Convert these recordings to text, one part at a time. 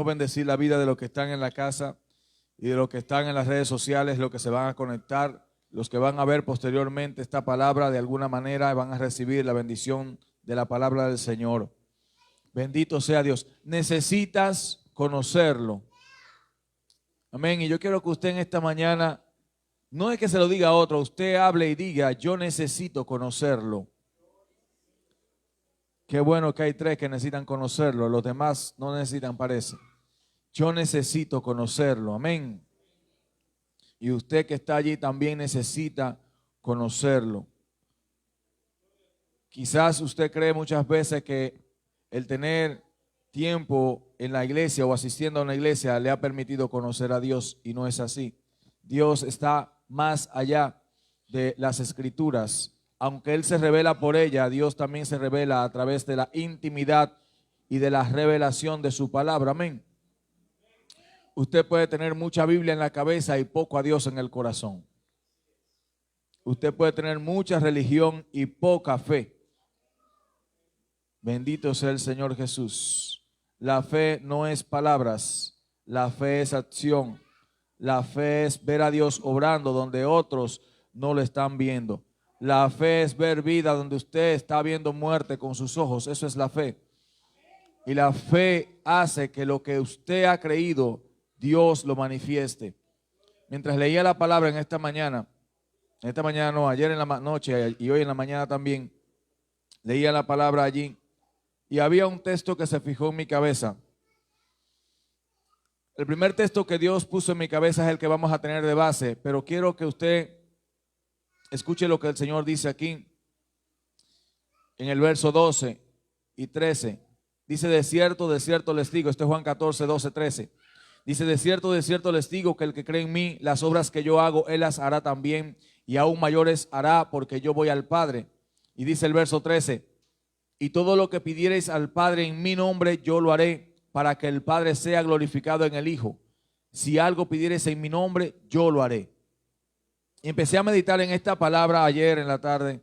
bendecir la vida de los que están en la casa y de los que están en las redes sociales, los que se van a conectar, los que van a ver posteriormente esta palabra de alguna manera van a recibir la bendición de la palabra del Señor. Bendito sea Dios. Necesitas conocerlo. Amén. Y yo quiero que usted en esta mañana, no es que se lo diga a otro, usted hable y diga, yo necesito conocerlo. Qué bueno que hay 3 que necesitan conocerlo, los demás no necesitan, parece. Yo necesito conocerlo, amén. Y usted que está allí también necesita conocerlo. Quizás usted cree muchas veces que el tener tiempo en la iglesia o asistiendo a una iglesia le ha permitido conocer a Dios, y no es así. Dios está más allá de las escrituras. Aunque Él se revela por ella, Dios también se revela a través de la intimidad y de la revelación de su palabra. Amén. Usted puede tener mucha Biblia en la cabeza y poco a Dios en el corazón. Usted puede tener mucha religión y poca fe. Bendito sea el Señor Jesús. La fe no es palabras, la fe es acción. La fe es ver a Dios obrando donde otros no lo están viendo. La fe es ver vida donde usted está viendo muerte con sus ojos. Eso es la fe. Y la fe hace que lo que usted ha creído, Dios lo manifieste. Mientras leía la palabra en esta mañana no, ayer en la noche y hoy en la mañana también, leía la palabra allí y había un texto que se fijó en mi cabeza. El primer texto que Dios puso en mi cabeza es el que vamos a tener de base, pero quiero que usted escuche lo que el Señor dice aquí en el verso 12 y 13. Dice, de cierto les digo, esto es Juan 14, 12, 13. Dice, de cierto les digo que el que cree en mí, las obras que yo hago, él las hará también, y aún mayores hará, porque yo voy al Padre. Y dice el verso 13, y todo lo que pidiereis al Padre en mi nombre, yo lo haré, para que el Padre sea glorificado en el Hijo. Si algo pidiereis en mi nombre, yo lo haré. Y empecé a meditar en esta palabra ayer en la tarde,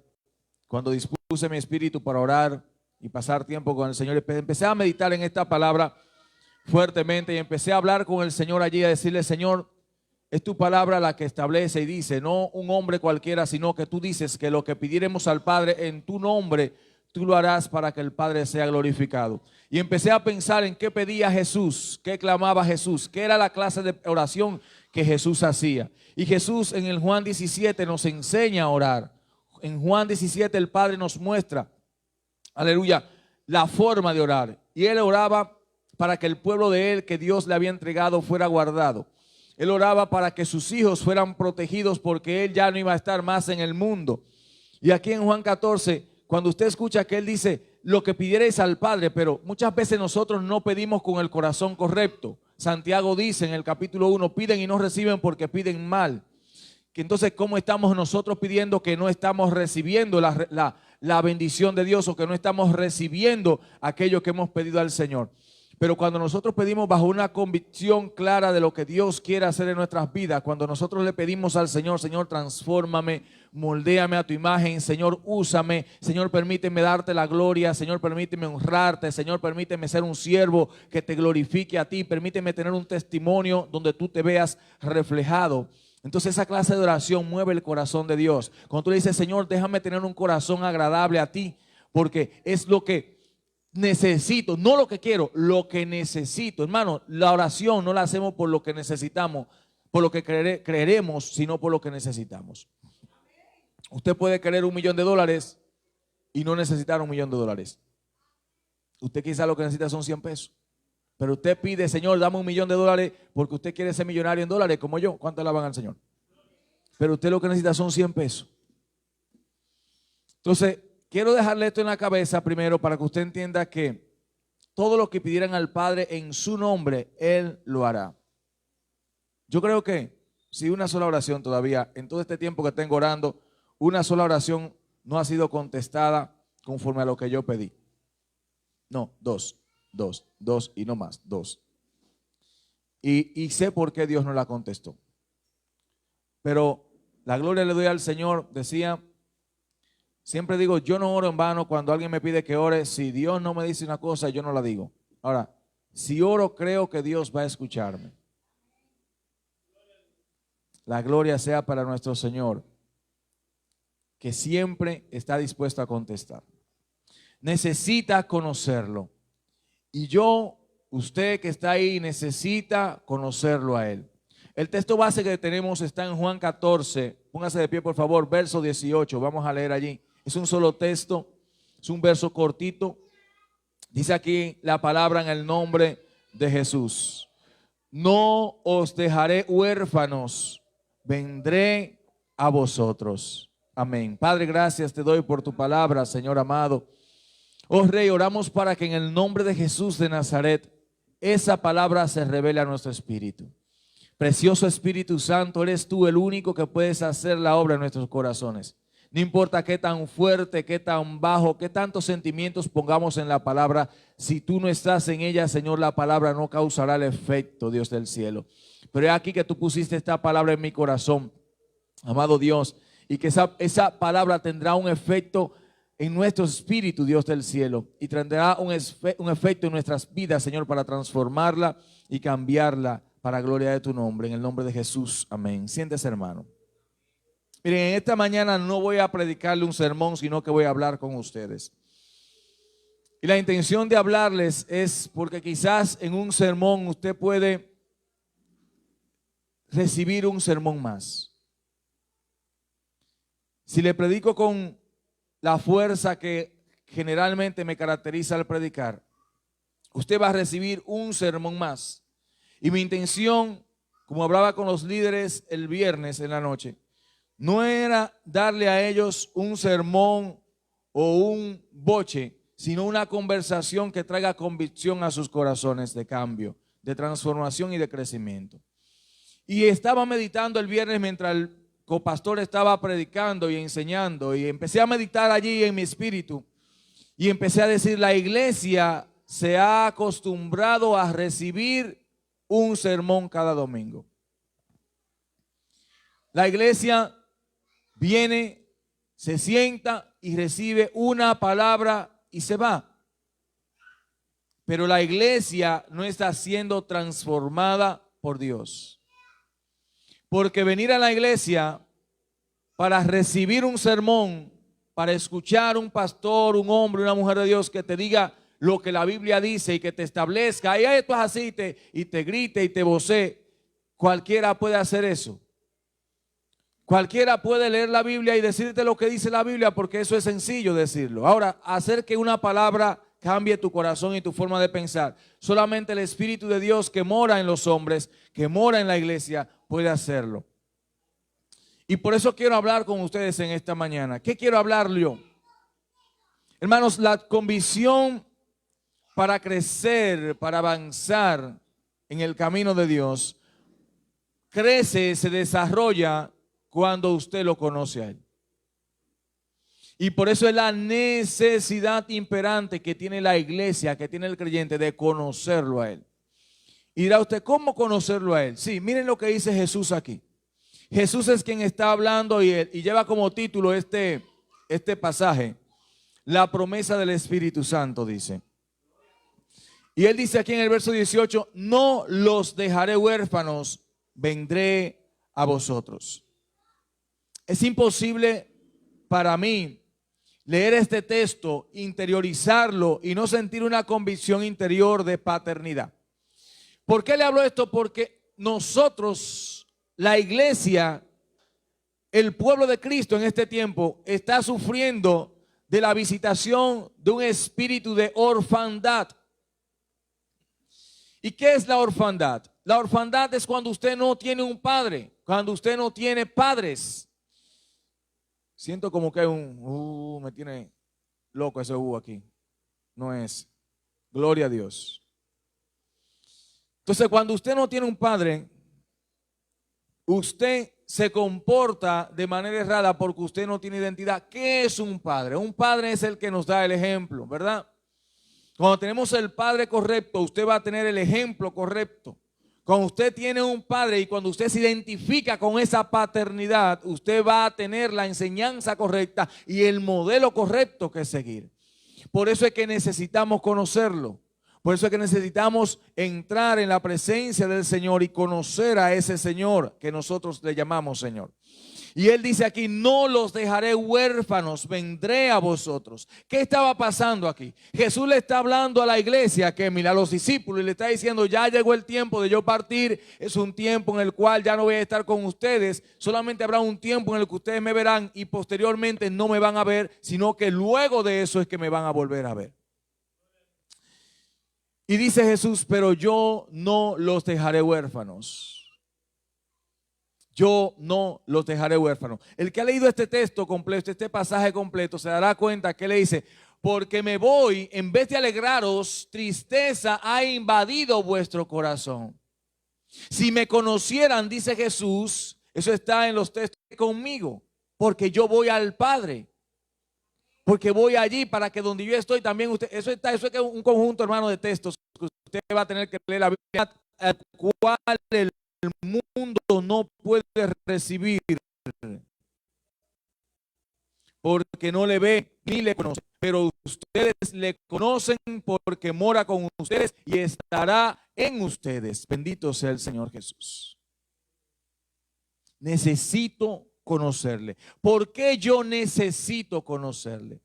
cuando dispuse mi espíritu para orar y pasar tiempo con el Señor. Empecé a meditar en esta palabra fuertemente y empecé a hablar con el Señor allí, a decirle, Señor, es tu palabra la que establece y dice, no un hombre cualquiera, sino que tú dices que lo que pidiéremos al Padre en tu nombre, tú lo harás para que el Padre sea glorificado. Y empecé a pensar en qué pedía Jesús, qué clamaba Jesús, qué era la clase de oración que Jesús hacía. Y Jesús en el Juan 17 nos enseña a orar. En Juan 17 el Padre nos muestra, aleluya, la forma de orar. Y Él oraba para que el pueblo de Él que Dios le había entregado fuera guardado. Él oraba para que sus hijos fueran protegidos porque Él ya no iba a estar más en el mundo. Y aquí en Juan 14, cuando usted escucha que Él dice, lo que pidierais al Padre, pero muchas veces nosotros no pedimos con el corazón correcto. Santiago dice en el capítulo 1, piden y no reciben porque piden mal. Que entonces, ¿cómo estamos nosotros pidiendo que no estamos recibiendo la bendición de Dios o que no estamos recibiendo aquello que hemos pedido al Señor? Pero cuando nosotros pedimos bajo una convicción clara de lo que Dios quiere hacer en nuestras vidas, cuando nosotros le pedimos al Señor, Señor, transfórmame, moldéame a tu imagen, Señor, úsame, Señor, permíteme darte la gloria, Señor, permíteme honrarte, Señor, permíteme ser un siervo que te glorifique a ti, permíteme tener un testimonio donde tú te veas reflejado. Entonces esa clase de oración mueve el corazón de Dios. Cuando tú le dices, Señor, déjame tener un corazón agradable a ti, porque es lo que necesito, no lo que quiero, lo que necesito. Hermano, la oración no la hacemos por lo que necesitamos, por lo que creeremos, sino por lo que necesitamos. Usted puede querer $1.000.000 y no necesitar $1.000.000. Usted quizá lo que necesita son 100 pesos. Pero usted pide, Señor, dame $1.000.000 porque usted quiere ser millonario en dólares como yo. ¿Cuánto alaban al Señor? Pero usted lo que necesita son 100 pesos. Entonces, quiero dejarle esto en la cabeza primero para que usted entienda que todo lo que pidieran al Padre en su nombre, Él lo hará. Yo creo que si una sola oración todavía, en todo este tiempo que tengo orando, una sola oración no ha sido contestada conforme a lo que yo pedí. No, dos y no más, 2. Y sé por qué Dios no la contestó. Pero la gloria le doy al Señor, decía. Siempre digo, yo no oro en vano. Cuando alguien me pide que ore, si Dios no me dice una cosa, yo no la digo. Ahora, Si oro, creo que Dios va a escucharme. La gloria sea para nuestro Señor, que siempre está dispuesto a contestar. Necesita conocerlo. Y usted que está ahí, necesita conocerlo a Él. El texto base que tenemos está en Juan 14. Póngase de pie, por favor, verso 18. Vamos a leer allí. Es un solo texto, es un verso cortito. Dice aquí la palabra en el nombre de Jesús. No os dejaré huérfanos, vendré a vosotros. Amén. Padre, gracias te doy por tu palabra, Señor amado. Oh Rey, oramos para que en el nombre de Jesús de Nazaret esa palabra se revele a nuestro espíritu. Precioso Espíritu Santo, eres tú el único que puedes hacer la obra en nuestros corazones. No importa qué tan fuerte, qué tan bajo, qué tantos sentimientos pongamos en la palabra, si tú no estás en ella, Señor, la palabra no causará el efecto, Dios del cielo. Pero es aquí que tú pusiste esta palabra en mi corazón, amado Dios, y que esa palabra tendrá un efecto en nuestro espíritu, Dios del cielo, y tendrá un efecto en nuestras vidas, Señor, para transformarla y cambiarla para gloria de tu nombre, en el nombre de Jesús. Amén. Siéntese, hermano. Miren, en esta mañana no voy a predicarle un sermón, sino que voy a hablar con ustedes. Y la intención de hablarles es porque quizás en un sermón usted puede recibir un sermón más. Si le predico con la fuerza que generalmente me caracteriza al predicar, usted va a recibir un sermón más. Y mi intención, como hablaba con los líderes el viernes en la noche, no era darle a ellos un sermón o un boche, sino una conversación que traiga convicción a sus corazones de cambio, de transformación y de crecimiento. Y estaba meditando el viernes mientras el copastor estaba predicando y enseñando, y empecé a meditar allí en mi espíritu y empecé a decir: la iglesia se ha acostumbrado a recibir un sermón cada domingo. La iglesia viene, se sienta y recibe una palabra y se va. Pero la iglesia no está siendo transformada por Dios. Porque venir a la iglesia para recibir un sermón, para escuchar un pastor, un hombre, una mujer de Dios que te diga lo que la Biblia dice y que te establezca, y esto es así, y te grite y te vocee, cualquiera puede hacer eso. Cualquiera puede leer la Biblia y decirte lo que dice la Biblia, porque eso es sencillo decirlo. Ahora, hacer que una palabra cambie tu corazón y tu forma de pensar, solamente el Espíritu de Dios que mora en los hombres, que mora en la iglesia, puede hacerlo. Y por eso quiero hablar con ustedes en esta mañana. ¿Qué quiero hablar yo? Hermanos, la convicción para crecer, para avanzar en el camino de Dios, crece, se desarrolla cuando usted lo conoce a Él. Y por eso es la necesidad imperante que tiene la iglesia, que tiene el creyente, de conocerlo a Él. Y dirá usted, ¿cómo conocerlo a Él? Sí, miren lo que dice Jesús aquí. Jesús es quien está hablando y lleva como título este pasaje: la promesa del Espíritu Santo, dice. Y Él dice aquí en el verso 18: no los dejaré huérfanos, vendré a vosotros. Es imposible para mí leer este texto, interiorizarlo y no sentir una convicción interior de paternidad. ¿Por qué le hablo esto? Porque nosotros, la iglesia, el pueblo de Cristo en este tiempo, está sufriendo de la visitación de un espíritu de orfandad. ¿Y qué es la orfandad? La orfandad es cuando usted no tiene un padre, cuando usted no tiene padres. Siento como que hay me tiene loco ese aquí. No es. Gloria a Dios. Entonces, cuando usted no tiene un padre, usted se comporta de manera errada porque usted no tiene identidad. ¿Qué es un padre? Un padre es el que nos da el ejemplo, ¿verdad? Cuando tenemos el padre correcto, usted va a tener el ejemplo correcto. Cuando usted tiene un padre y cuando usted se identifica con esa paternidad, usted va a tener la enseñanza correcta y el modelo correcto que seguir. Por eso es que necesitamos conocerlo. Por eso es que necesitamos entrar en la presencia del Señor y conocer a ese Señor que nosotros le llamamos Señor. Y Él dice aquí, no los dejaré huérfanos, vendré a vosotros. ¿Qué estaba pasando aquí? Jesús le está hablando a la iglesia, que mira, a los discípulos, y le está diciendo, ya llegó el tiempo de yo partir. Es un tiempo en el cual ya no voy a estar con ustedes. Solamente habrá un tiempo en el que ustedes me verán y posteriormente no me van a ver, sino que luego de eso es que me van a volver a ver. Y dice Jesús, pero yo no los dejaré huérfanos. Yo no los dejaré huérfanos. El que ha leído este texto completo, este pasaje completo, se dará cuenta que le dice, porque me voy, en vez de alegraros, tristeza ha invadido vuestro corazón. Si me conocieran, dice Jesús, eso está en los textos conmigo, porque yo voy al Padre. Porque voy allí para que donde yo estoy también usted, eso es un conjunto, hermano, de textos que usted va a tener que leer la Biblia, al cual el mundo no puede recibir, porque no le ve ni le conoce, pero ustedes le conocen porque mora con ustedes y estará en ustedes. Bendito sea el Señor Jesús. Necesito conocerle. ¿Por qué yo necesito conocerle?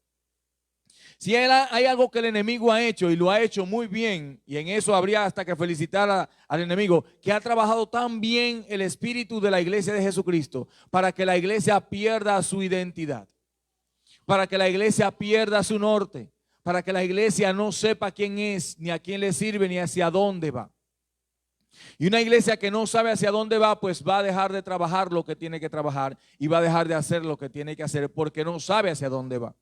Si hay algo que el enemigo ha hecho y lo ha hecho muy bien, y en eso habría hasta que felicitar al enemigo, que ha trabajado tan bien el espíritu de la iglesia de Jesucristo para que la iglesia pierda su identidad, para que la iglesia pierda su norte, para que la iglesia no sepa quién es, ni a quién le sirve, ni hacia dónde va. Y una iglesia que no sabe hacia dónde va, pues va a dejar de trabajar lo que tiene que trabajar y va a dejar de hacer lo que tiene que hacer porque no sabe hacia dónde va.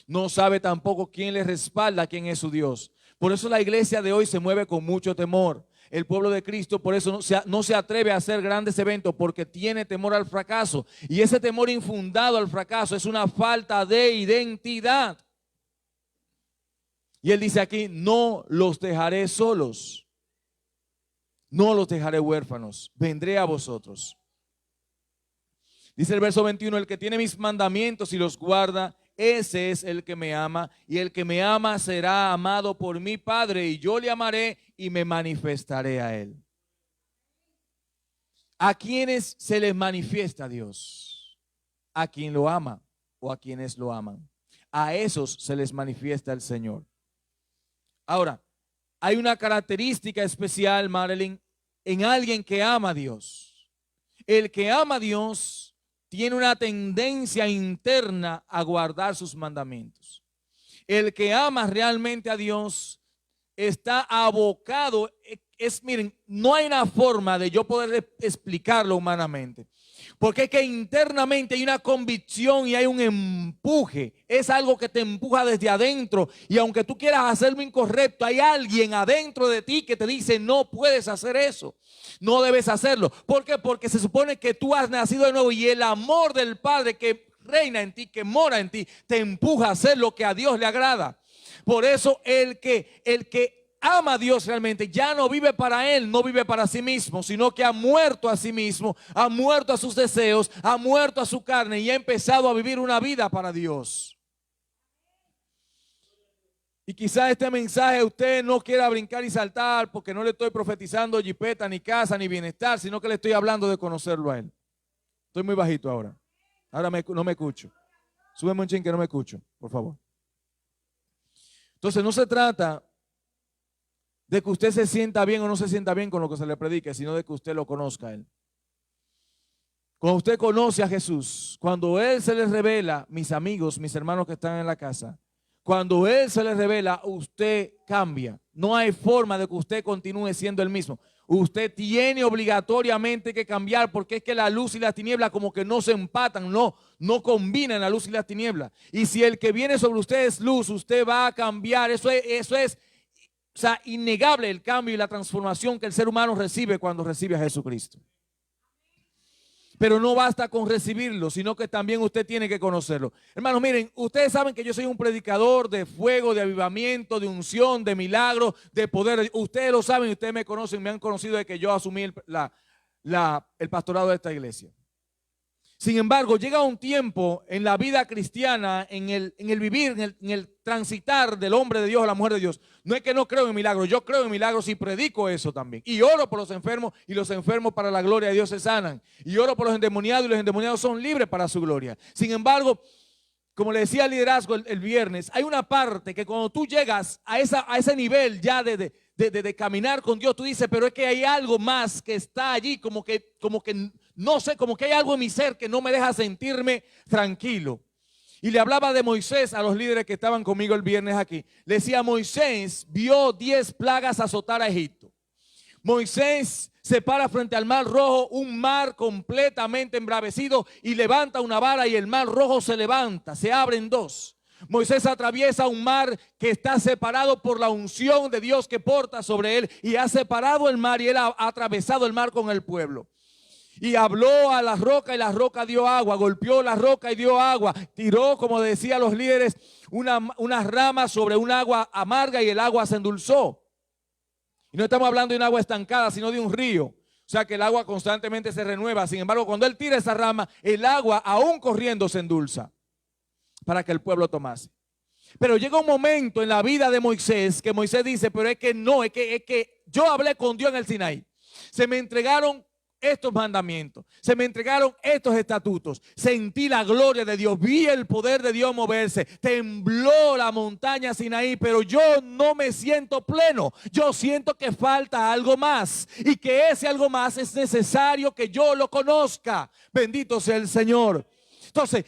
No sabe tampoco quién le respalda, quién es su Dios. Por eso la iglesia de hoy se mueve con mucho temor. El pueblo de Cristo por eso no se atreve a hacer grandes eventos porque tiene temor al fracaso. Y ese temor infundado al fracaso es una falta de identidad. Y él dice aquí, no los dejaré solos. No los dejaré huérfanos. Vendré a vosotros. Dice el verso 21, el que tiene mis mandamientos y los guarda, ese es el que me ama, y el que me ama será amado por mi Padre, y yo le amaré y me manifestaré a él. ¿A quiénes se les manifiesta Dios? A quien lo ama o a quienes lo aman. A esos se les manifiesta el Señor. Ahora, hay una característica especial, Marilyn, en alguien que ama a Dios. El que ama a Dios tiene una tendencia interna a guardar sus mandamientos. El que ama realmente a Dios está abocado. Miren, no hay una forma de yo poder explicarlo humanamente. Porque es que internamente hay una convicción y hay un empuje. Es algo que te empuja desde adentro. Y aunque tú quieras hacerlo incorrecto, hay alguien adentro de ti que te dice, no puedes hacer eso. No debes hacerlo. ¿Por qué? Porque se supone que tú has nacido de nuevo y el amor del Padre que reina en ti, que mora en ti, te empuja a hacer lo que a Dios le agrada. Por eso el que ama a Dios realmente ya no vive para él, no vive para sí mismo, sino que ha muerto a sí mismo, ha muerto a sus deseos, ha muerto a su carne y ha empezado a vivir una vida para Dios. Y quizás este mensaje usted no quiera brincar y saltar porque no le estoy profetizando jipeta, ni casa, ni bienestar, sino que le estoy hablando de conocerlo a él. Estoy muy bajito ahora. Ahora no me escucho. Súbeme un chin que no me escucho, por favor. Entonces no se trata de que usted se sienta bien o no se sienta bien con lo que se le predique, sino de que usted lo conozca a él. Cuando usted conoce a Jesús, cuando él se les revela, mis amigos, mis hermanos que están en la casa, cuando él se les revela, usted cambia. No hay forma de que usted continúe siendo el mismo. Usted tiene obligatoriamente que cambiar porque es que la luz y las tinieblas como que no se empatan, no combinan la luz y las tinieblas. Y si el que viene sobre usted es luz, usted va a cambiar. Eso es innegable el cambio y la transformación que el ser humano recibe cuando recibe a Jesucristo. Pero no basta con recibirlo, sino que también usted tiene que conocerlo. Hermanos, miren, ustedes saben que yo soy un predicador de fuego, de avivamiento, de unción, de milagro, de poder. Ustedes lo saben, ustedes me conocen, me han conocido de que yo asumí el pastorado de esta iglesia. Sin embargo, llega un tiempo en la vida cristiana, en el vivir, en el transitar del hombre de Dios a la mujer de Dios. No es que no creo en milagros, yo creo en milagros y predico eso también. Y oro por los enfermos y los enfermos para la gloria de Dios se sanan. Y oro por los endemoniados y los endemoniados son libres para su gloria. Sin embargo, como le decía el liderazgo el viernes, hay una parte que cuando tú llegas a ese nivel ya de caminar con Dios, tú dices, pero es que hay algo más que está allí, como que no sé, como que hay algo en mi ser que no me deja sentirme tranquilo. Y le hablaba de Moisés a los líderes que estaban conmigo el viernes aquí. Le decía, Moisés vio 10 plagas azotar a Egipto. Moisés se para frente al mar rojo, un mar completamente embravecido, y levanta una vara y el mar rojo se levanta, se abre en dos. Moisés atraviesa un mar que está separado por la unción de Dios que porta sobre él, y ha separado el mar y él ha atravesado el mar con el pueblo. Y habló a la roca y la roca dio agua, golpeó la roca y dio agua, tiró, como decían los líderes, unas ramas sobre un agua amarga y el agua se endulzó. Y no estamos hablando de un agua estancada, sino de un río. O sea que el agua constantemente se renueva. Sin embargo, cuando él tira esa rama, el agua aún corriendo se endulza para que el pueblo tomase. Pero llega un momento en la vida de Moisés que Moisés dice, pero es que no, es que yo hablé con Dios en el Sinaí. Se me entregaron estos mandamientos, se me entregaron estos estatutos, sentí la gloria de Dios, vi el poder de Dios moverse, tembló la montaña Sinaí, pero yo no me siento pleno. Yo siento que falta algo más, y que ese algo más es necesario que yo lo conozca. Bendito sea el Señor. Entonces,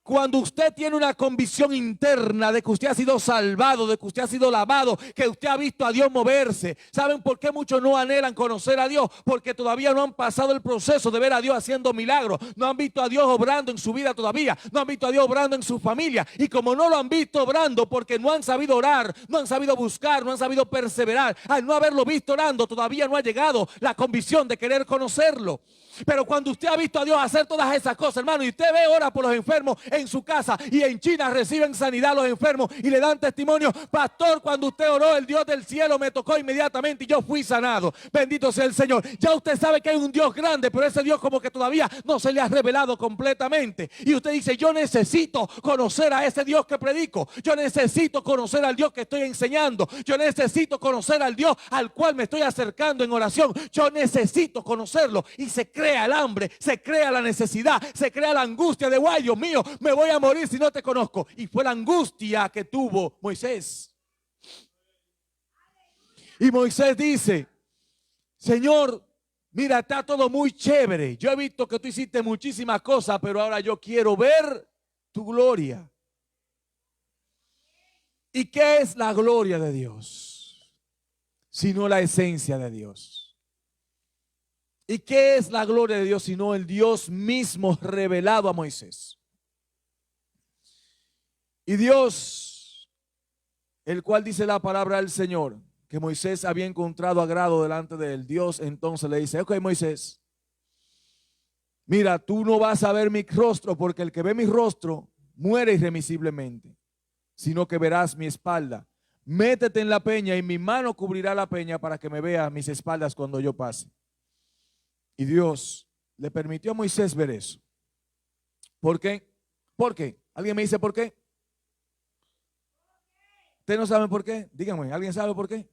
cuando usted tiene una convicción interna de que usted ha sido salvado, de que usted ha sido lavado, que usted ha visto a Dios moverse, ¿saben por qué muchos no anhelan conocer a Dios? Porque todavía no han pasado el proceso de ver a Dios haciendo milagros, no han visto a Dios obrando en su vida todavía, no han visto a Dios obrando en su familia, y como no lo han visto obrando porque no han sabido orar, no han sabido buscar, no han sabido perseverar, al no haberlo visto orando, todavía no ha llegado la convicción de querer conocerlo. Pero cuando usted ha visto a Dios hacer todas esas cosas, hermano, y usted ve, ora por los enfermos en su casa, y en China reciben sanidad los enfermos y le dan testimonio, pastor, cuando usted oró, el Dios del cielo me tocó inmediatamente y yo fui sanado. Bendito sea el Señor. Ya usted sabe que hay un Dios grande, pero ese Dios como que todavía no se le ha revelado completamente. Y usted dice, yo necesito conocer a ese Dios que predico, yo necesito conocer al Dios que estoy enseñando, yo necesito conocer al Dios al cual me estoy acercando en oración, yo necesito conocerlo. Y se crea el hambre, se crea la necesidad, se crea la angustia de, guay, Dios mío, me voy a morir si no te conozco. Y fue la angustia que tuvo Moisés. Y Moisés dice, Señor, mira, está todo muy chévere, yo he visto que tú hiciste muchísimas cosas, pero ahora yo quiero ver tu gloria. ¿Y qué es la gloria de Dios? Sino la esencia de Dios. ¿Y qué es la gloria de Dios sino el Dios mismo revelado a Moisés? Y Dios, el cual dice la palabra del Señor, que Moisés había encontrado agrado delante de él. Dios entonces le dice, ok, Moisés, mira, tú no vas a ver mi rostro, porque el que ve mi rostro muere irremisiblemente, sino que verás mi espalda. Métete en la peña y mi mano cubrirá la peña para que me vea mis espaldas cuando yo pase. Y Dios le permitió a Moisés ver eso. ¿Por qué? ¿Por qué? ¿Alguien me dice por qué? ¿Ustedes no saben por qué? Díganme, ¿alguien sabe por qué?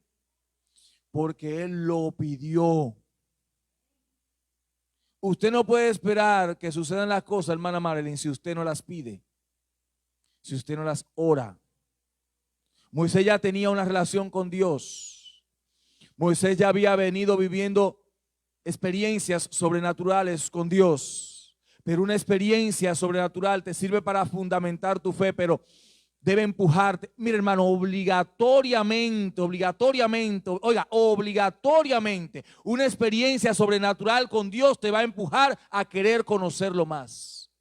Porque Él lo pidió. Usted no puede esperar que sucedan las cosas, hermana Marilyn, si usted no las pide, si usted no las ora. Moisés ya tenía una relación con Dios. Moisés ya había venido viviendo experiencias sobrenaturales con Dios, pero una experiencia sobrenatural te sirve para fundamentar tu fe, pero debe empujarte. Mira, hermano, obligatoriamente, una experiencia sobrenatural con Dios te va a empujar a querer conocerlo más.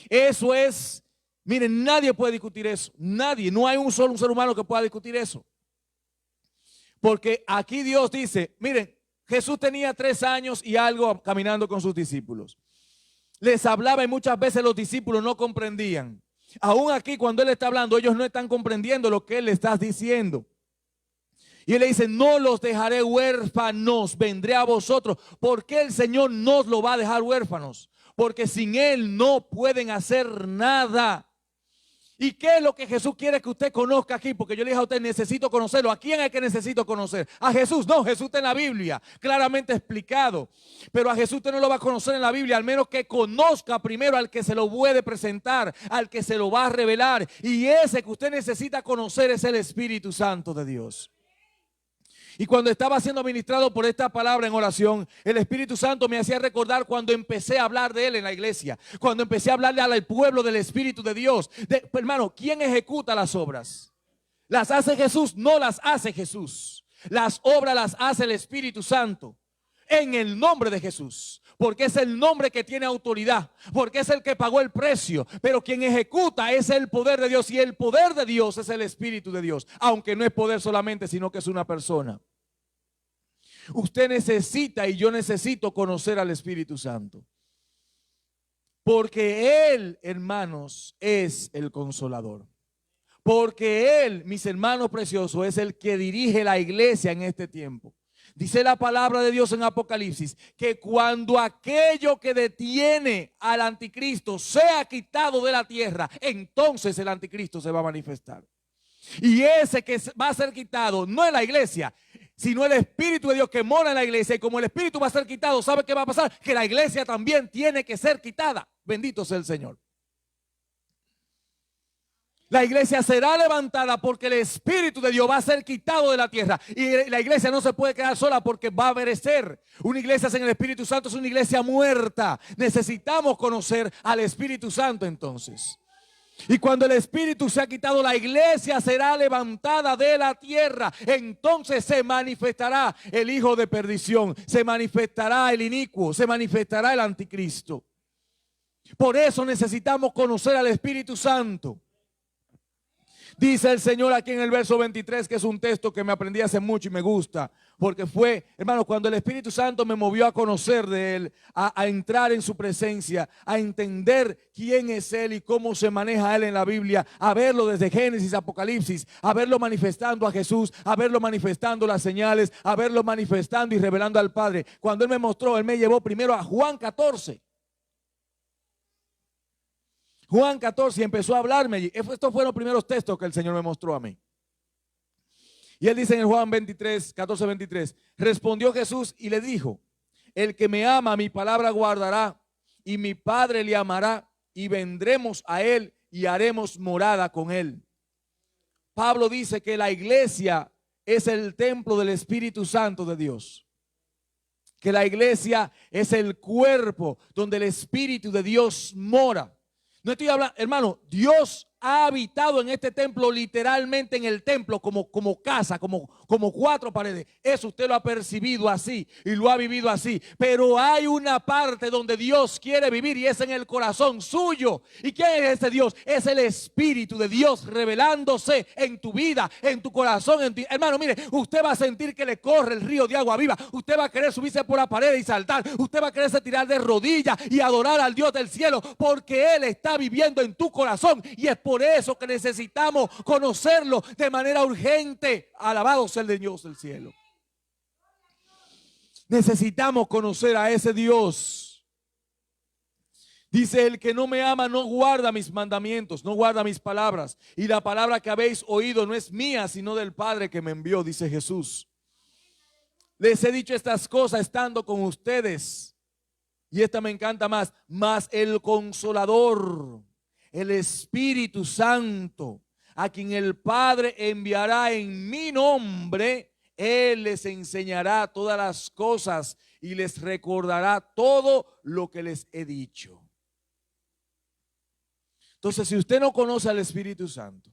Eso es, miren, nadie puede discutir eso, nadie, no hay un solo ser humano que pueda discutir eso. Porque aquí Dios dice, miren, Jesús tenía 3 años y algo caminando con sus discípulos. Les hablaba y muchas veces los discípulos no comprendían. Aún aquí cuando Él está hablando, ellos no están comprendiendo lo que Él le está diciendo. Y Él le dice, no los dejaré huérfanos, vendré a vosotros. ¿Por qué el Señor nos lo va a dejar huérfanos? porque sin Él no pueden hacer nada. ¿Y qué es lo que Jesús quiere que usted conozca aquí? Porque yo le dije a usted, necesito conocerlo. ¿A quién es que necesito conocer? A Jesús. No, Jesús está en la Biblia, claramente explicado. Pero a Jesús usted no lo va a conocer en la Biblia, al menos que conozca primero al que se lo puede presentar, al que se lo va a revelar. Y ese que usted necesita conocer es el Espíritu Santo de Dios. Y cuando estaba siendo ministrado por esta palabra en oración, el Espíritu Santo me hacía recordar cuando empecé a hablar de Él en la iglesia, cuando empecé a hablarle al pueblo del Espíritu de Dios. Hermano, ¿quién ejecuta las obras? ¿Las hace Jesús? No las hace Jesús. Las obras las hace el Espíritu Santo en el nombre de Jesús, porque es el nombre que tiene autoridad, porque es el que pagó el precio. Pero quien ejecuta es el poder de Dios, y el poder de Dios es el Espíritu de Dios, aunque no es poder solamente, sino que es una persona. Usted necesita y yo necesito conocer al Espíritu Santo, porque Él, hermanos, es el consolador. Porque Él, mis hermanos preciosos, es el que dirige la iglesia en este tiempo. Dice la palabra de Dios en Apocalipsis que cuando aquello que detiene al anticristo sea quitado de la tierra, entonces el anticristo se va a manifestar. Y ese que va a ser quitado no es la iglesia, sino el Espíritu de Dios que mora en la iglesia. Y como el Espíritu va a ser quitado, ¿sabe qué va a pasar? Que la iglesia también tiene que ser quitada. Bendito sea el Señor. La iglesia será levantada porque el Espíritu de Dios va a ser quitado de la tierra. Y la iglesia no se puede quedar sola porque va a perecer. Una iglesia sin el Espíritu Santo es una iglesia muerta. Necesitamos conocer al Espíritu Santo entonces. Y cuando el Espíritu se ha quitado, la iglesia será levantada de la tierra. Entonces se manifestará el hijo de perdición, se manifestará el inicuo, se manifestará el anticristo. Por eso necesitamos conocer al Espíritu Santo. Dice el Señor aquí en el verso 23, que es un texto que me aprendí hace mucho y me gusta, porque fue, hermano, cuando el Espíritu Santo me movió a conocer de Él, a entrar en su presencia, a entender quién es Él y cómo se maneja Él en la Biblia, a verlo desde Génesis, Apocalipsis, a verlo manifestando a Jesús, a verlo manifestando las señales, a verlo manifestando y revelando al Padre. Cuando Él me mostró, Él me llevó primero a Juan 14. Juan 14 y empezó a hablarme. Estos fueron los primeros textos que el Señor me mostró a mí. Y Él dice en Juan 23, 14, 23, respondió Jesús y le dijo, el que me ama mi palabra guardará, y mi Padre le amará, y vendremos a Él y haremos morada con Él. Pablo dice que la iglesia es el templo del Espíritu Santo de Dios. Que la iglesia es el cuerpo donde el Espíritu de Dios mora. No estoy hablando, hermano, Dios ha habitado en este templo, literalmente en el templo, como casa, como cuatro paredes. Eso usted lo ha percibido así y lo ha vivido así. Pero hay una parte donde Dios quiere vivir y es en el corazón suyo. ¿Y quién es ese Dios? Es el Espíritu de Dios revelándose en tu vida, en tu corazón. Hermano, mire, usted va a sentir que le corre el río de agua viva. Usted va a querer subirse por la pared y saltar. Usted va a quererse tirar de rodillas y adorar al Dios del cielo, porque Él está viviendo en tu corazón. Y es por eso que necesitamos conocerlo de manera urgente. Alabado sea el Dios del cielo. Necesitamos conocer a ese Dios. Dice, el que no me ama no guarda mis mandamientos, no guarda mis palabras. Y la palabra que habéis oído no es mía, sino del Padre que me envió, dice Jesús. Les he dicho estas cosas estando con ustedes. Y esta me encanta más. Mas el Consolador, el Espíritu Santo, a quien el Padre enviará en mi nombre, Él les enseñará todas las cosas y les recordará todo lo que les he dicho. Entonces, si usted no conoce al Espíritu Santo,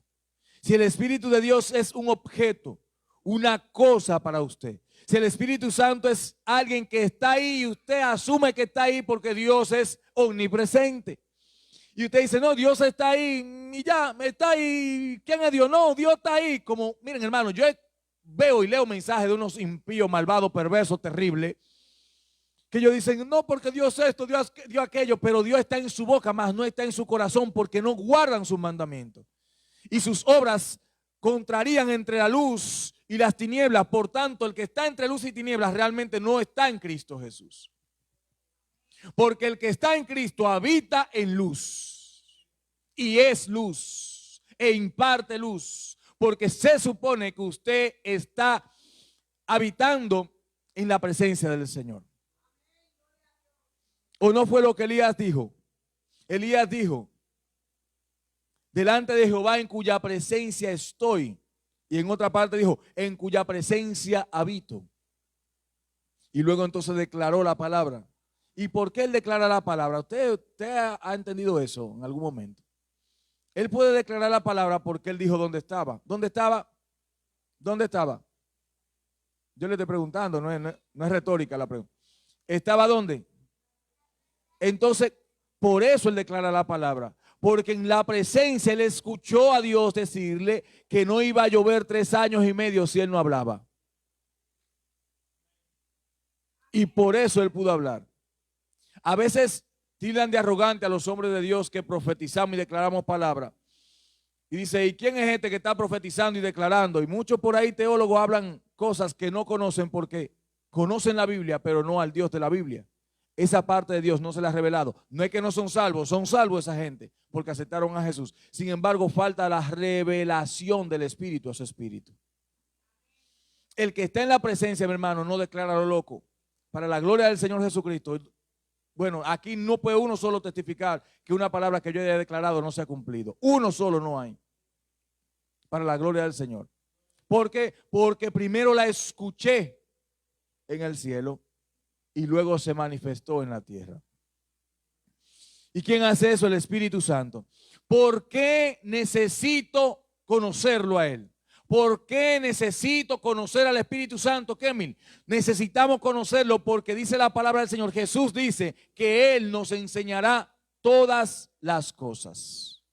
si el Espíritu de Dios es un objeto, una cosa para usted, si el Espíritu Santo es alguien que está ahí y usted asume que está ahí porque Dios es omnipresente, y usted dice, no, Dios está ahí y ya, está ahí. ¿Quién es Dios? No, Dios está ahí. Como, miren, hermano, yo veo y leo mensajes de unos impíos, malvados, perversos, terribles, que ellos dicen, no, porque Dios esto, Dios aquello, pero Dios está en su boca, más no está en su corazón, porque no guardan sus mandamientos. Y sus obras contrarían entre la luz y las tinieblas. Por tanto, el que está entre luz y tinieblas realmente no está en Cristo Jesús. Porque el que está en Cristo habita en luz y es luz e imparte luz. Porque se supone que usted está habitando en la presencia del Señor. ¿O no fue lo que Elías dijo? Elías dijo, delante de Jehová en cuya presencia estoy. Y en otra parte dijo, en cuya presencia habito. Y luego entonces declaró la palabra. ¿Y por qué él declara la palabra? ¿Usted ha entendido eso en algún momento? Él puede declarar la palabra porque él dijo dónde estaba. ¿Dónde estaba? ¿Dónde estaba? Yo le estoy preguntando, no es retórica la pregunta. ¿Estaba dónde? Entonces, por eso él declara la palabra. Porque en la presencia él escuchó a Dios decirle que no iba a llover 3 años y medio si él no hablaba. Y por eso él pudo hablar. A veces tildan de arrogante a los hombres de Dios que profetizamos y declaramos palabra. Y dice, ¿y quién es este que está profetizando y declarando? Y muchos por ahí teólogos hablan cosas que no conocen porque conocen la Biblia, pero no al Dios de la Biblia. Esa parte de Dios no se la ha revelado. No es que no son salvos esa gente, porque aceptaron a Jesús. Sin embargo, falta la revelación del Espíritu a su espíritu. El que está en la presencia, mi hermano, no declara lo loco. Para la gloria del Señor Jesucristo. Bueno, aquí no puede uno solo testificar que una palabra que yo haya declarado no se ha cumplido. Uno solo no hay. Para la gloria del Señor. ¿Por qué? Porque primero la escuché en el cielo y luego se manifestó en la tierra. ¿Y quién hace eso? El Espíritu Santo. ¿Por qué necesito conocerlo a Él? ¿Por qué necesito conocer al Espíritu Santo, Kemil? Necesitamos conocerlo porque dice la palabra del Señor. Jesús dice que Él nos enseñará todas las cosas.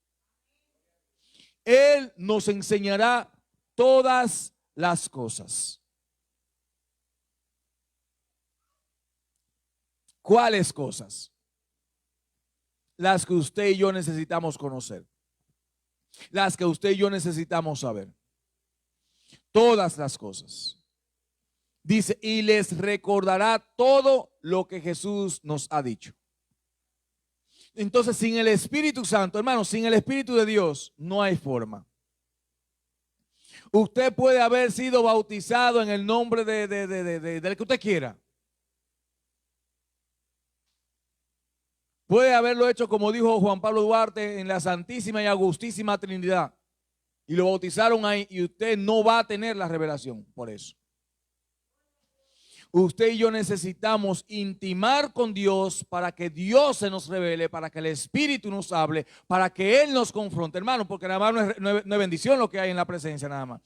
Él nos enseñará todas las cosas. ¿Cuáles cosas? Las que usted y yo necesitamos conocer. Las que usted y yo necesitamos saber. Todas las cosas. Dice, y les recordará todo lo que Jesús nos ha dicho. Entonces, sin el Espíritu Santo, hermano, sin el Espíritu de Dios, no hay forma. Usted puede haber sido bautizado en el nombre del que usted quiera. Puede haberlo hecho como dijo Juan Pablo Duarte en la Santísima y Augustísima Trinidad. Y lo bautizaron ahí y usted no va a tener la revelación por eso. Usted y yo necesitamos intimar con Dios para que Dios se nos revele, para que el Espíritu nos hable, para que Él nos confronte, hermano, porque nada más no es bendición lo que hay en la presencia, nada más.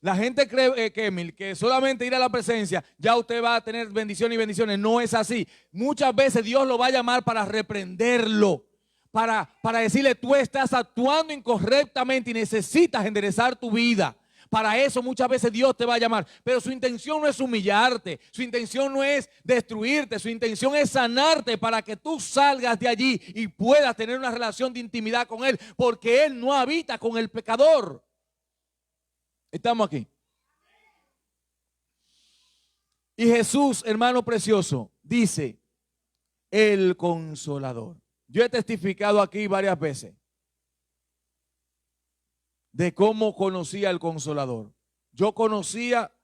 La gente cree, que solamente ir a la presencia, ya usted va a tener bendiciones y bendiciones. No es así. Muchas veces Dios lo va a llamar para reprenderlo. Para decirle, tú estás actuando incorrectamente y necesitas enderezar tu vida. Para eso muchas veces Dios te va a llamar. Pero su intención no es humillarte. Su intención no es destruirte. Su intención es sanarte para que tú salgas de allí y puedas tener una relación de intimidad con Él. Porque Él no habita con el pecador. Estamos aquí. Y Jesús, hermano precioso, dice, el Consolador. Yo he testificado aquí varias veces de cómo conocía al Consolador. Yo conocía,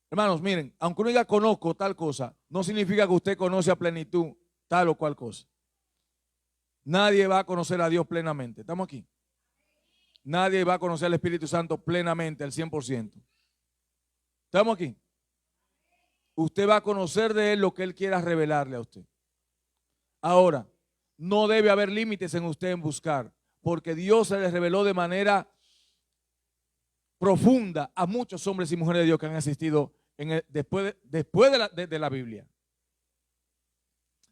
hermanos, miren, aunque uno diga conozco tal cosa, no significa que usted conoce a plenitud tal o cual cosa. Nadie va a conocer a Dios plenamente. ¿Estamos aquí? Nadie va a conocer al Espíritu Santo plenamente, al 100%. ¿Estamos aquí? Usted va a conocer de Él lo que Él quiera revelarle a usted. Ahora, no debe haber límites en usted en buscar, porque Dios se les reveló de manera profunda a muchos hombres y mujeres de Dios que han asistido después de la Biblia.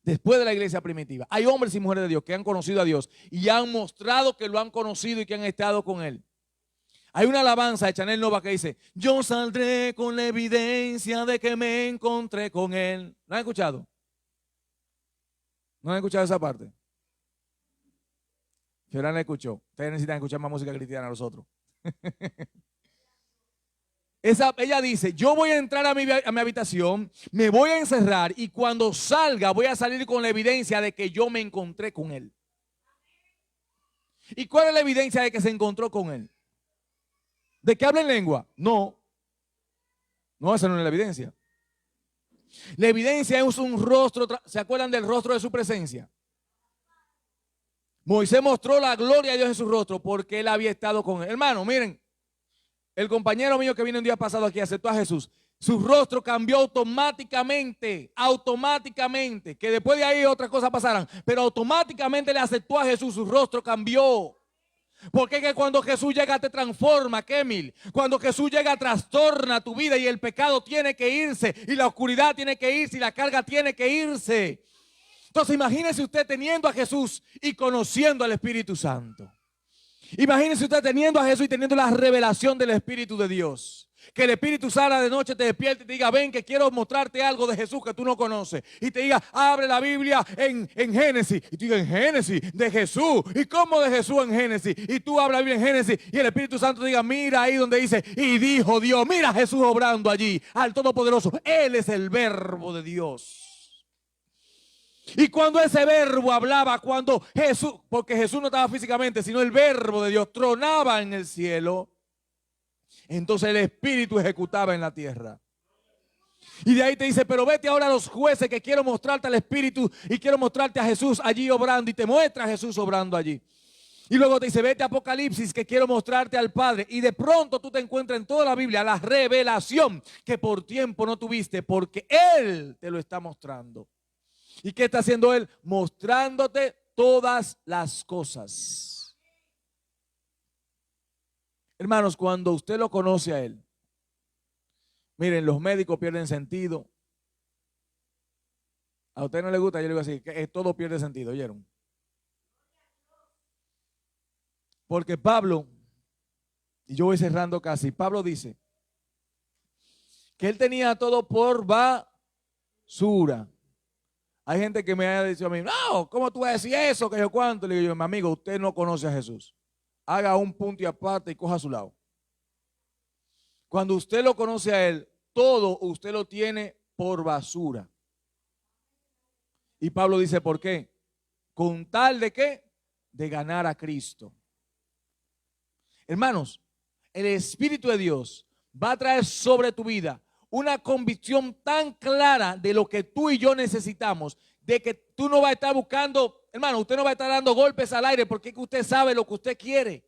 Después de la iglesia primitiva. Hay hombres y mujeres de Dios que han conocido a Dios y han mostrado que lo han conocido y que han estado con Él. Hay una alabanza de Chanel Nova que dice, yo saldré con la evidencia de que me encontré con Él. ¿No han escuchado? ¿No han escuchado esa parte? Fiorán la escuchó. Ustedes necesitan escuchar más música cristiana a nosotros. Ella dice, yo voy a entrar a mi habitación, me voy a encerrar y cuando salga voy a salir con la evidencia de que yo me encontré con él. ¿Y cuál es la evidencia de que se encontró con él? ¿De que habla en lengua? No. No, esa no es la evidencia. La evidencia es un rostro. ¿Se acuerdan del rostro de su presencia? Moisés mostró la gloria de Dios en su rostro porque él había estado con él. Hermano, miren, el compañero mío que vino un día pasado aquí aceptó a Jesús. Su rostro cambió automáticamente, que después de ahí otras cosas pasaran, pero automáticamente le aceptó a Jesús, su rostro cambió. Porque es que cuando Jesús llega te transforma, Kemil. Cuando Jesús llega trastorna tu vida y el pecado tiene que irse y la oscuridad tiene que irse y la carga tiene que irse. Entonces imagínese usted teniendo a Jesús y conociendo al Espíritu Santo. Imagínese usted teniendo a Jesús y teniendo la revelación del Espíritu de Dios. Que el Espíritu salga de noche, te despierte y te diga, ven que quiero mostrarte algo de Jesús que tú no conoces. Y te diga, abre la Biblia en Génesis. Y tú digas, en Génesis, de Jesús. ¿Y cómo de Jesús en Génesis? Y tú abres la Biblia en Génesis y el Espíritu Santo te diga, mira ahí donde dice, y dijo Dios, mira a Jesús obrando allí, al Todopoderoso. Él es el verbo de Dios. Y cuando ese verbo hablaba, cuando Jesús, porque Jesús no estaba físicamente, sino el verbo de Dios tronaba en el cielo, entonces el Espíritu ejecutaba en la tierra. Y de ahí te dice, pero vete ahora a los jueces que quiero mostrarte al Espíritu y quiero mostrarte a Jesús allí obrando. Y te muestra a Jesús obrando allí. Y luego te dice, vete a Apocalipsis que quiero mostrarte al Padre. Y de pronto tú te encuentras en toda la Biblia la revelación que por tiempo no tuviste porque Él te lo está mostrando. ¿Y qué está haciendo Él? Mostrándote todas las cosas. Hermanos, cuando usted lo conoce a Él, miren, los médicos pierden sentido. A usted no le gusta, yo le digo así, que todo pierde sentido, ¿oyeron? Porque Pablo, y yo voy cerrando casi, Pablo dice que él tenía todo por basura. Hay gente que me ha dicho a mí, no, ¿cómo tú vas a decir eso? Que yo cuánto. Le digo yo, mi amigo, usted no conoce a Jesús. Haga un punto y aparte y coja a su lado. Cuando usted lo conoce a Él, todo usted lo tiene por basura. Y Pablo dice, ¿por qué? ¿Con tal de qué? De ganar a Cristo. Hermanos, el Espíritu de Dios va a traer sobre tu vida una convicción tan clara de lo que tú y yo necesitamos, de que tú no vas a estar buscando, hermano, usted no va a estar dando golpes al aire porque usted sabe lo que usted quiere.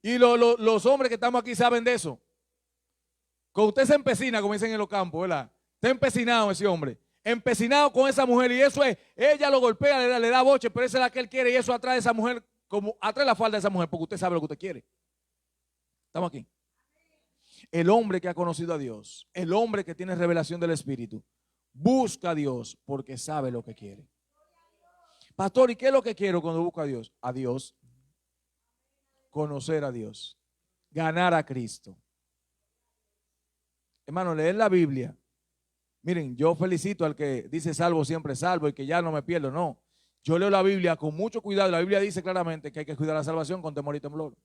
Y los hombres que estamos aquí saben de eso. Cuando usted se empecina, como dicen en los campos, ¿verdad? Está empecinado ese hombre, empecinado con esa mujer y eso es, ella lo golpea, le da boche, pero esa es la que él quiere y eso atrae a esa mujer, como atrae la falda de esa mujer porque usted sabe lo que usted quiere. Estamos aquí. El hombre que ha conocido a Dios, el hombre que tiene revelación del Espíritu, busca a Dios porque sabe lo que quiere. Pastor, ¿y qué es lo que quiero cuando busco a Dios? A Dios, conocer a Dios, ganar a Cristo. Hermano, leer la Biblia. Miren, yo felicito al que dice salvo siempre salvo y que ya no me pierdo. No, yo leo la Biblia con mucho cuidado. La Biblia dice claramente que hay que cuidar la salvación con temor y temblor.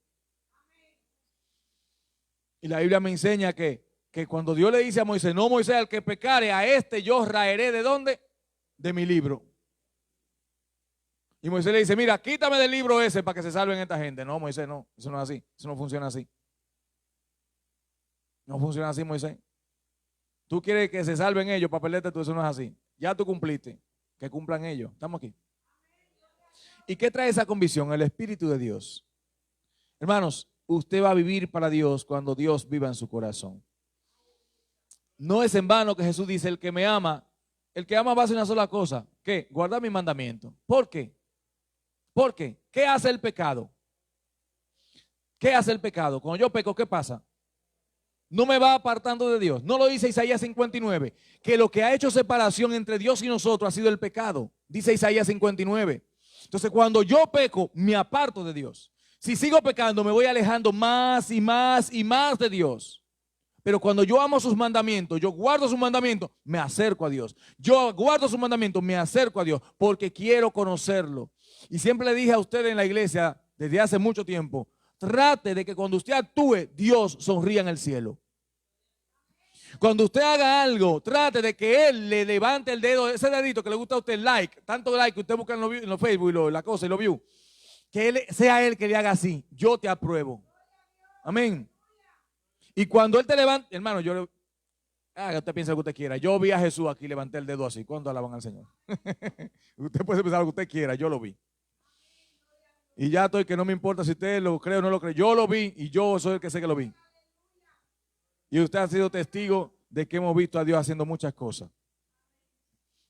Y la Biblia me enseña que cuando Dios le dice a Moisés, no Moisés, al que pecare, a este yo raeré, ¿de dónde? De mi libro. Y Moisés le dice, mira, quítame del libro ese para que se salven esta gente. No, Moisés, no, eso no es así, eso no funciona así. No funciona así, Moisés. Tú quieres que se salven ellos para perderte tú, eso no es así. Ya tú cumpliste, que cumplan ellos. Estamos aquí. ¿Y qué trae esa convicción? El Espíritu de Dios. Hermanos, usted va a vivir para Dios cuando Dios viva en su corazón. No es en vano que Jesús dice, el que me ama, el que ama va a hacer una sola cosa. ¿Qué? Guardar mi mandamiento. ¿Por qué? ¿Por qué? ¿Qué hace el pecado? ¿Qué hace el pecado? Cuando yo peco, ¿qué pasa? No me va apartando de Dios. No lo dice Isaías 59, que lo que ha hecho separación entre Dios y nosotros ha sido el pecado. Dice Isaías 59. Entonces, cuando yo peco, me aparto de Dios. Si sigo pecando, me voy alejando más y más y más de Dios. Pero cuando yo amo sus mandamientos, yo guardo sus mandamientos, me acerco a Dios. Yo guardo sus mandamientos, me acerco a Dios porque quiero conocerlo. Y siempre le dije a ustedes en la iglesia, desde hace mucho tiempo, trate de que cuando usted actúe, Dios sonría en el cielo. Cuando usted haga algo, trate de que Él le levante el dedo, ese dedito que le gusta a usted, like, tanto like que usted busca en los Facebook y la cosa y lo view, que sea Él que le haga así, yo te apruebo. Amén. Y cuando Él te levante, hermano, usted piensa lo que usted quiera. Yo vi a Jesús aquí, levanté el dedo así. ¿Cuándo alaban al Señor? Usted puede pensar lo que usted quiera, yo lo vi. Y ya estoy que no me importa si usted lo cree o no lo cree. Yo lo vi y yo soy el que sé que lo vi. Y usted ha sido testigo de que hemos visto a Dios haciendo muchas cosas.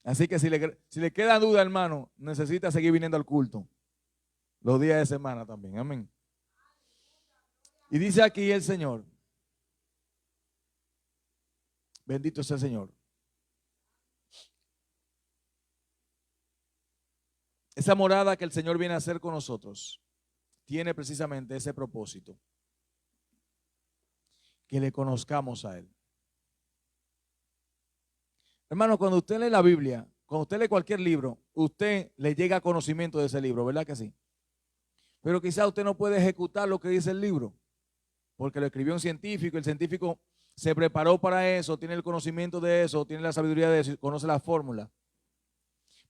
Así que si le queda duda, hermano, necesita seguir viniendo al culto. Los días de semana también. Amén. Y dice aquí el Señor. Bendito sea el Señor. Esa morada que el Señor viene a hacer con nosotros tiene precisamente ese propósito. Que le conozcamos a Él. Hermano, cuando usted lee la Biblia, cuando usted lee cualquier libro, usted le llega a conocimiento de ese libro, ¿verdad que sí? Pero quizá usted no puede ejecutar lo que dice el libro, porque lo escribió un científico, el científico se preparó para eso, tiene el conocimiento de eso, tiene la sabiduría de eso, conoce la fórmula.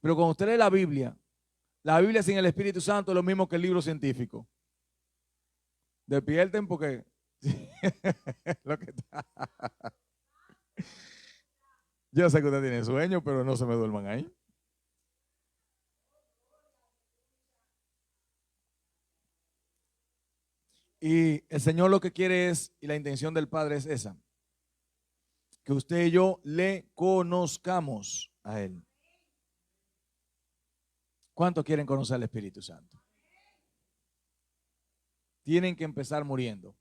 Pero cuando usted lee la Biblia sin el Espíritu Santo es lo mismo que el libro científico. Despierten porque lo que está. Yo sé que usted tiene sueño, pero no se me duerman ahí. Y el Señor lo que quiere es, y la intención del Padre es esa, que usted y yo le conozcamos a Él. ¿Cuántos quieren conocer al Espíritu Santo? Tienen que empezar muriendo.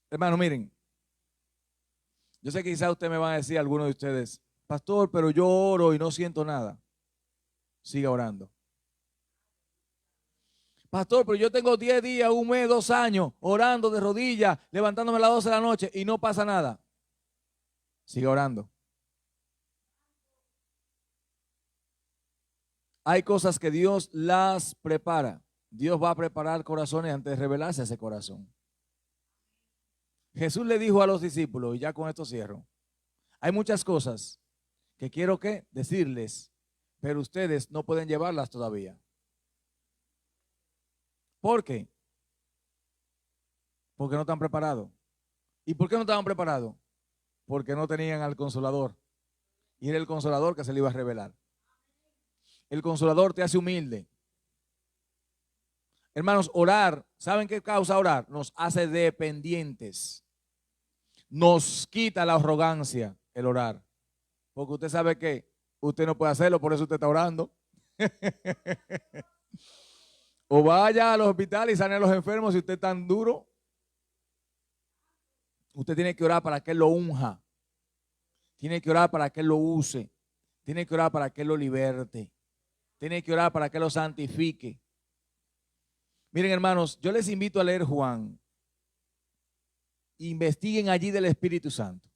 Hermano, miren, yo sé que quizás usted me va a decir, algunos de ustedes, pastor, pero yo oro y no siento nada. Siga orando. Pastor, pero yo tengo 10 días, un mes, 2 años orando de rodillas, levantándome a las 12 de la noche y no pasa nada. Siga orando. Hay cosas que Dios las prepara. Dios va a preparar corazones antes de revelarse a ese corazón. Jesús le dijo a los discípulos, y ya con esto cierro, hay muchas cosas que quiero decirles, pero ustedes no pueden llevarlas todavía. ¿Por qué? Porque no están preparados. ¿Y por qué no estaban preparados? Porque no tenían al Consolador. Y era el Consolador que se le iba a revelar. El Consolador te hace humilde. Hermanos, orar, ¿saben qué causa orar? Nos hace dependientes. Nos quita la arrogancia el orar. Porque usted sabe que usted no puede hacerlo, por eso usted está orando. O vaya al hospital y sane a los enfermos si usted es tan duro. Usted tiene que orar para que Él lo unja. Tiene que orar para que Él lo use. Tiene que orar para que Él lo liberte. Tiene que orar para que Él lo santifique. Miren, hermanos, yo les invito a leer Juan. Investiguen allí del Espíritu Santo.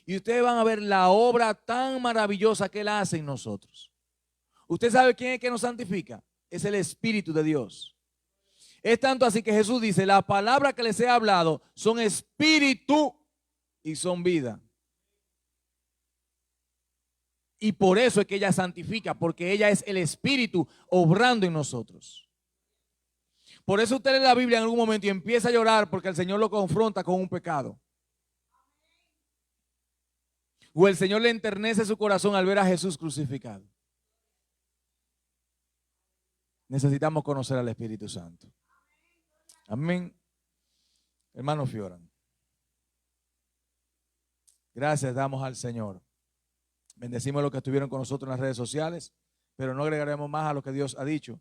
Y ustedes van a ver la obra tan maravillosa que Él hace en nosotros. ¿Usted sabe quién es que nos santifica? Es el Espíritu de Dios. Es tanto así que Jesús dice, las palabras que les he hablado son espíritu y son vida. Y por eso es que ella santifica, porque ella es el Espíritu obrando en nosotros. Por eso usted lee la Biblia en algún momento y empieza a llorar porque el Señor lo confronta con un pecado. O el Señor le enternece su corazón al ver a Jesús crucificado. Necesitamos conocer al Espíritu Santo. Amén. Hermano Fioran. Gracias damos al Señor. Bendecimos a los que estuvieron con nosotros en las redes sociales, pero no agregaremos más a lo que Dios ha dicho.